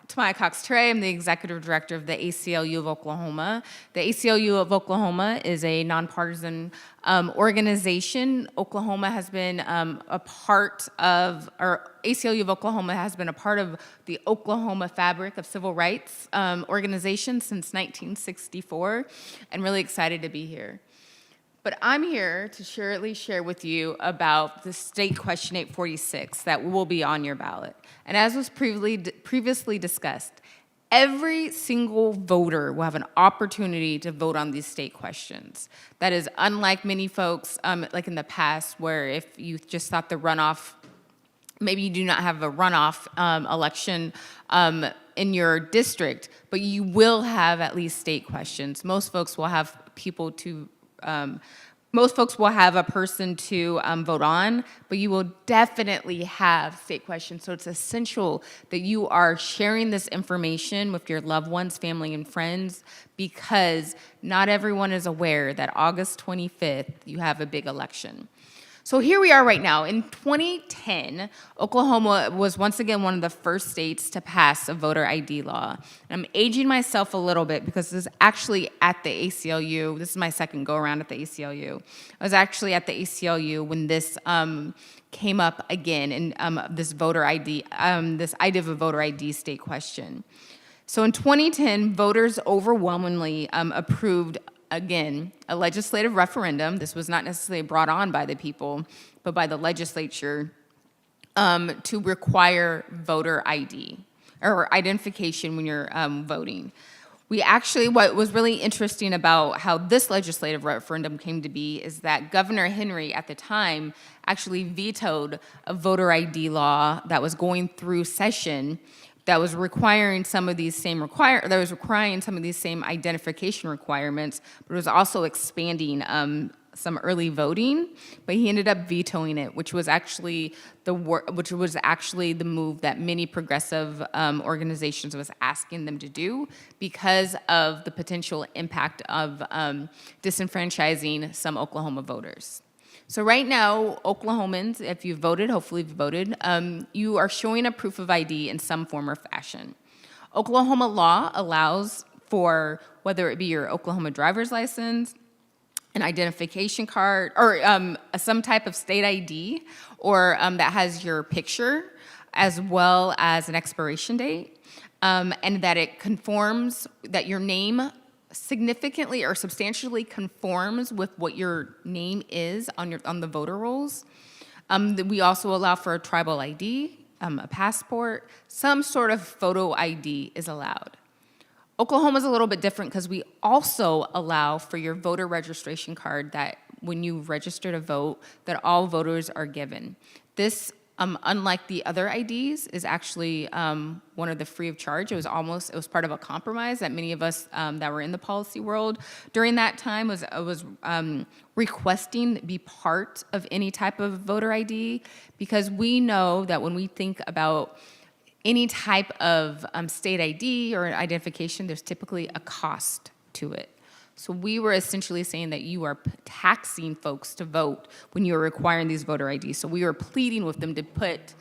Tamya Cox-Toure. I'm the executive director of the ACLU of Oklahoma. The ACLU of Oklahoma is a nonpartisan organization. Oklahoma has been a part of, or ACLU of Oklahoma has been a part of the Oklahoma fabric of civil rights organizations since 1964, and really excited to be here. But I'm here to share with you about the state question 846 that will be on your ballot. And as was previously discussed, every single voter will have an opportunity to vote on these state questions. That is unlike many folks, like in the past, where if you just thought the runoff, maybe you do not have a runoff election in your district, but you will have at least state questions. Most folks will have people to most folks will have a person to vote on, but you will definitely have state questions. So it's essential that you are sharing this information with your loved ones, family, and friends, because not everyone is aware that August 25th, you have a big election. So here we are right now. In 2010, Oklahoma was once again one of the first states to pass a voter ID law. And I'm aging myself a little bit because this is actually at the ACLU. This is my second go around at the ACLU. I was actually at the ACLU when this came up again in this voter ID, this idea of a voter ID state question. So in 2010, voters overwhelmingly approved, again, a legislative referendum. This was not necessarily brought on by the people, but by the legislature, to require voter ID or identification when you're voting. What was really interesting about how this legislative referendum came to be is that Governor Henry at the time actually vetoed a voter ID law that was going through session that was requiring some of these same identification requirements, but it was also expanding some early voting. But he ended up vetoing it, which was actually the move that many progressive organizations was asking them to do because of the potential impact of disenfranchising some Oklahoma voters. So right now, Oklahomans, if you've voted, hopefully you've voted, you are showing a proof of ID in some form or fashion. Oklahoma law allows for, whether it be your Oklahoma driver's license, an identification card, or some type of state ID, or that has your picture, as well as an expiration date, and that it conforms, that your name significantly or substantially conforms with what your name is on the voter rolls. We also allow for a tribal ID, a passport, some sort of photo ID is allowed. Oklahoma's a little bit different because we also allow for your voter registration card that when you register to vote, that all voters are given. This, unlike the other IDs, is actually one of the free of charge. It was part of a compromise that many of us that were in the policy world during that time was requesting to be part of any type of voter ID, because we know that when we think about any type of state ID or identification, there's typically a cost to it. So we were essentially saying that you are taxing folks to vote when you are requiring these voter IDs. So we were pleading with them to put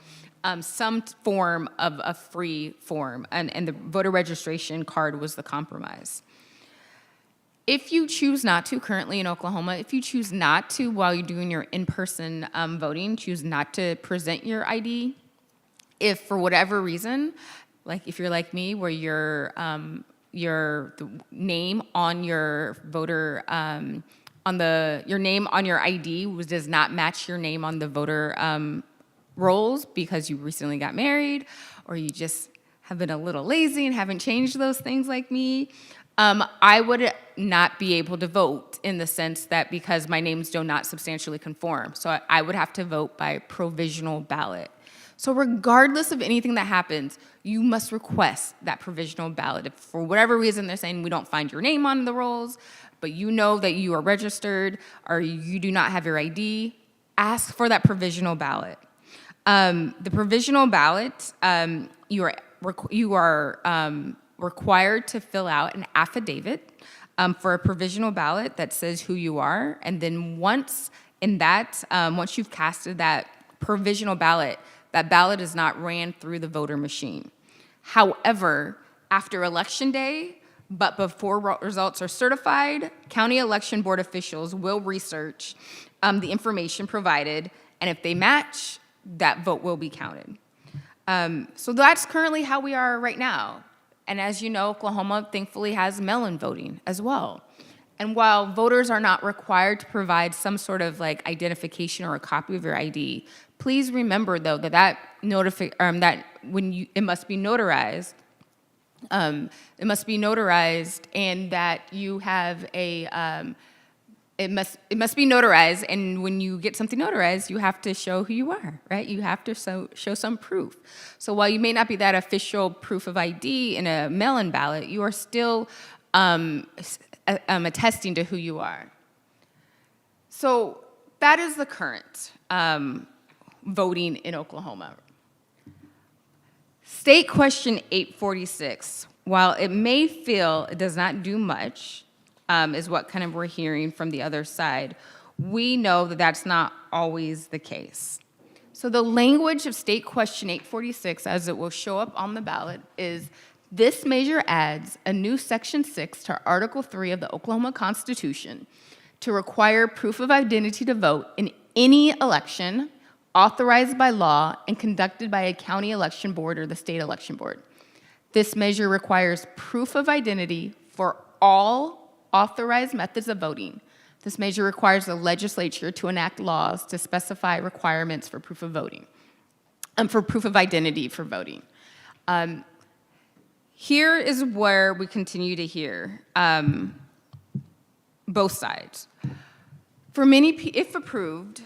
some form of a free form, and the voter registration card was the compromise. If you choose not to, currently in Oklahoma, if you choose not to, while you're doing your in-person voting, choose not to present your ID, if for whatever reason, like if you're like me, where the name on your voter your name on your ID does not match your name on the voter rolls because you recently got married, or you just have been a little lazy and haven't changed those things like me, I would not be able to vote in the sense that because my names do not substantially conform. So I would have to vote by provisional ballot. So regardless of anything that happens, you must request that provisional ballot. If for whatever reason they're saying we don't find your name on the rolls, but you know that you are registered or you do not have your ID, ask for that provisional ballot. The provisional ballot, you are required to fill out an affidavit for a provisional ballot that says who you are, and then once you've casted that provisional ballot, that ballot is not ran through the voter machine. However, after Election Day, but before results are certified, county election board officials will research the information provided, and if they match, that vote will be counted. So that's currently how we are right now. And as you know, Oklahoma thankfully has mail-in voting as well. And while voters are not required to provide some sort of like identification or a copy of your ID, please remember though that it must be notarized. It must be notarized, and that you have a. It must be notarized, and when you get something notarized, you have to show who you are, right? You have to show some proof. So while you may not be that official proof of ID in a mail-in ballot, you are still attesting to who you are. So that is the current voting in Oklahoma. State Question 846, while it may feel it does not do much, is what kind of we're hearing from the other side, we know that that's not always the case. So the language of State Question 846, as it will show up on the ballot, is this measure adds a new Section 6 to Article 3 of the Oklahoma Constitution to require proof of identity to vote in any election authorized by law and conducted by a county election board or the state election board. This measure requires proof of identity for all authorized methods of voting. This measure requires the legislature to enact laws to specify requirements for proof of voting, for proof of identity for voting. Here is where we continue to hear both sides. For many, if approved,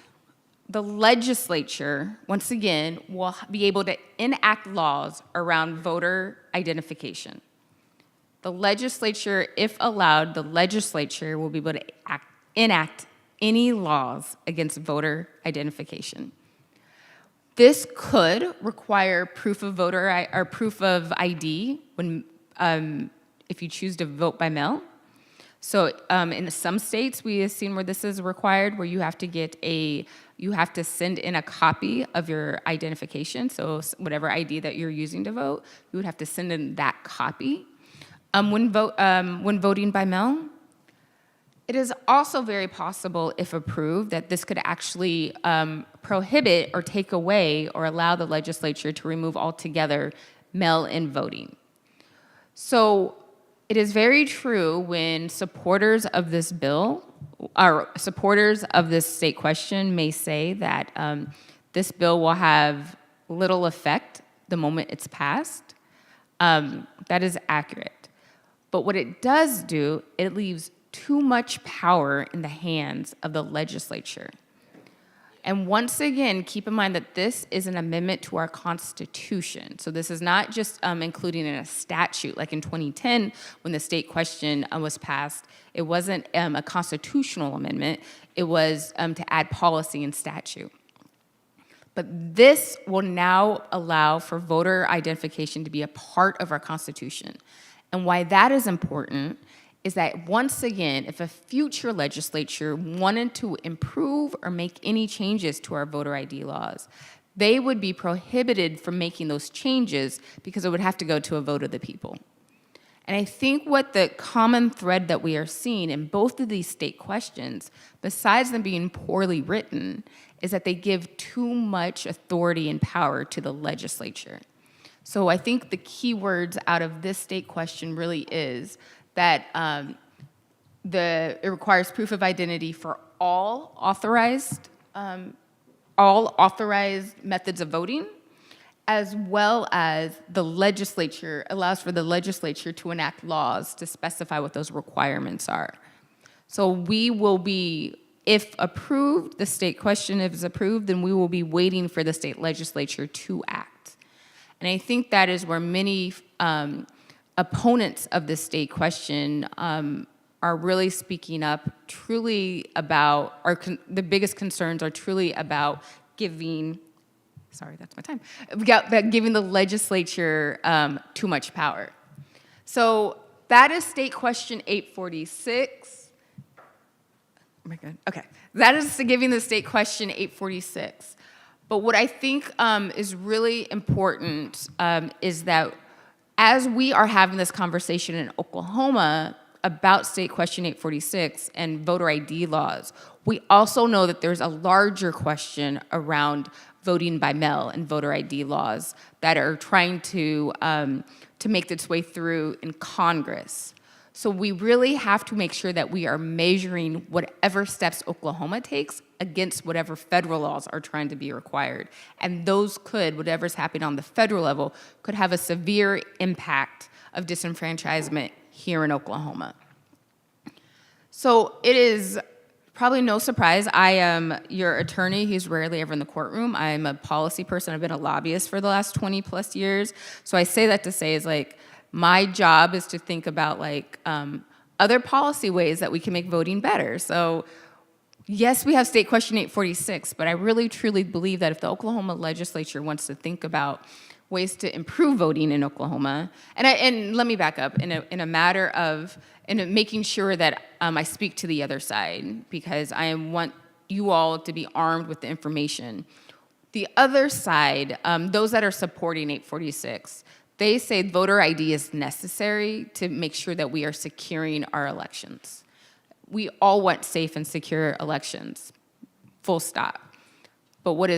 the legislature, once again, will be able to enact laws around voter identification. The legislature, if allowed, the legislature will be able to enact any laws against voter identification. This could require proof of voter or proof of ID when, if you choose to vote by mail. So in some states, we have seen where this is required, where you have to send in a copy of your identification. So whatever ID that you're using to vote, you would have to send in that copy. When voting by mail, it is also very possible, if approved, that this could actually prohibit or take away or allow the legislature to remove altogether mail-in voting. So it is very true when supporters of this bill, or supporters of this state question may say that this bill will have little effect the moment it's passed. That is accurate. But what it does do, it leaves too much power in the hands of the legislature. And once again, keep in mind that this is an amendment to our Constitution. So this is not just including in a statute, like in 2010 when the state question was passed. It wasn't a constitutional amendment. It was to add policy and statute. But this will now allow for voter identification to be a part of our Constitution. And why that is important is that, once again, if a future legislature wanted to improve or make any changes to our voter ID laws, they would be prohibited from making those changes because it would have to go to a vote of the people. And I think what the common thread that we are seeing in both of these state questions, besides them being poorly written, is that they give too much authority and power to the legislature. So I think the key words out of this state question really is that it requires proof of identity for all authorized methods of voting, as well as the legislature allows for the legislature to enact laws to specify what those requirements are. So we will be, if approved, the state question is approved, then we will be waiting for the state legislature to act. And I think that is where many opponents of the state question are really speaking up truly about, the biggest concerns are truly about giving, sorry, that's my time, about giving the legislature too much power. So that is State Question 846. Oh my God, okay. That is giving the State Question 846. But what I think is really important is that As we are having this conversation in Oklahoma about State Question 846 and voter ID laws, we also know that there's a larger question around voting by mail and voter ID laws that are trying to make its way through in Congress. So we really have to make sure that we are measuring whatever steps Oklahoma takes against whatever federal laws are trying to be required. And those could, whatever's happening on the federal level, could have a severe impact of disenfranchisement here in Oklahoma. So it is probably no surprise, I am your attorney who's rarely ever in the courtroom. I'm a policy person. I've been a lobbyist for the last 20 plus years. So I say that to say is like, my job is to think about like other policy ways that we can make voting better. So yes, we have State Question 846, but I really truly believe that if the Oklahoma legislature wants to think about ways to improve voting in Oklahoma, and let me back up, in a matter of making sure that I speak to the other side, because I want you all to be armed with the information. The other side, those that are supporting 846, they say voter ID is necessary to make sure that we are securing our elections. We all want safe and secure elections, full stop. But what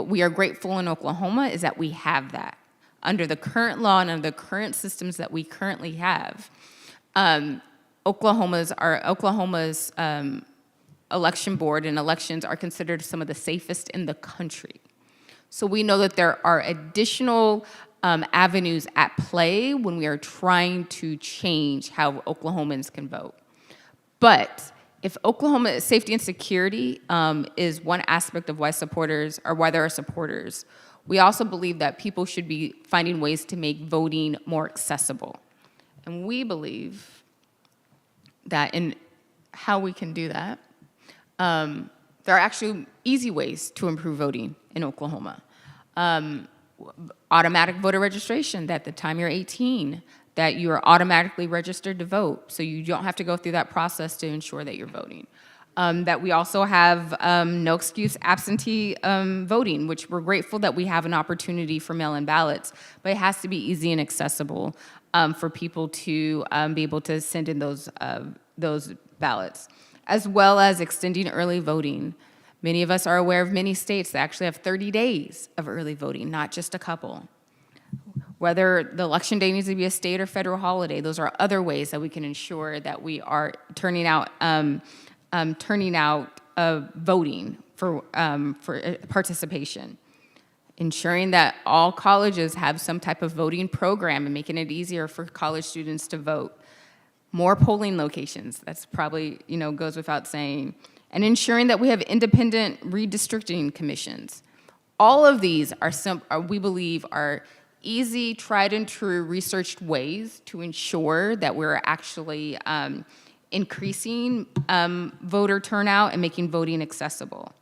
we are grateful in Oklahoma is that we have that. Under the current law and under the current systems that we currently have, Oklahoma's election board and elections are considered some of the safest in the country. So we know that there are additional avenues at play when we are trying to change how Oklahomans can vote. But if Oklahoma safety and security is one aspect of why there are supporters, we also believe that people should be finding ways to make voting more accessible. And we believe that in how we can do that, there are actually easy ways to improve voting in Oklahoma. Automatic voter registration, that the time you're 18, that you are automatically registered to vote, so you don't have to go through that process to ensure that you're voting. That we also have no excuse absentee voting, which we're grateful that we have an opportunity for mail-in ballots, but it has to be easy and accessible for people to be able to send in those ballots, as well as extending early voting. Many of us are aware of many states that actually have 30 days of early voting, not just a couple. Whether the election day needs to be a state or federal holiday, those are other ways that we can ensure that we are turning out voting for participation. Ensuring that all colleges have some type of voting program and making it easier for college students to vote. More polling locations, that's probably, goes without saying. And ensuring that we have independent redistricting commissions. All of these we believe are easy, tried and true, researched ways to ensure that we're actually increasing voter turnout and making voting accessible.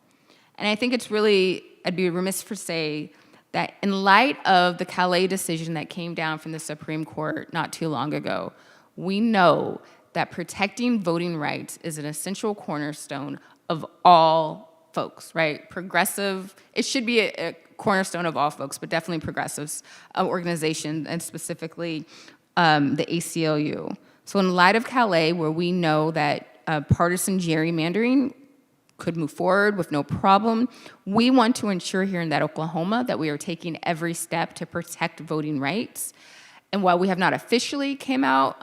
And I think I'd be remiss to say that in light of the Calais decision that came down from the Supreme Court not too long ago, we know that protecting voting rights is an essential cornerstone of all folks, right? Progressive, it should be a cornerstone of all folks, but definitely progressives organizations, and specifically the ACLU. So in light of Calais, where we know that partisan gerrymandering could move forward with no problem, we want to ensure here in Oklahoma that we are taking every step to protect voting rights. And while we have not officially came out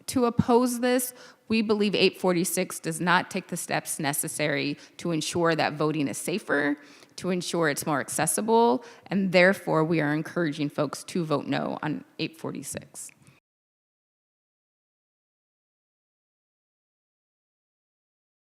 to oppose this, we believe 846 does not take the steps necessary to ensure that voting is safer, to ensure it's more accessible, and therefore we are encouraging folks to vote no on 846.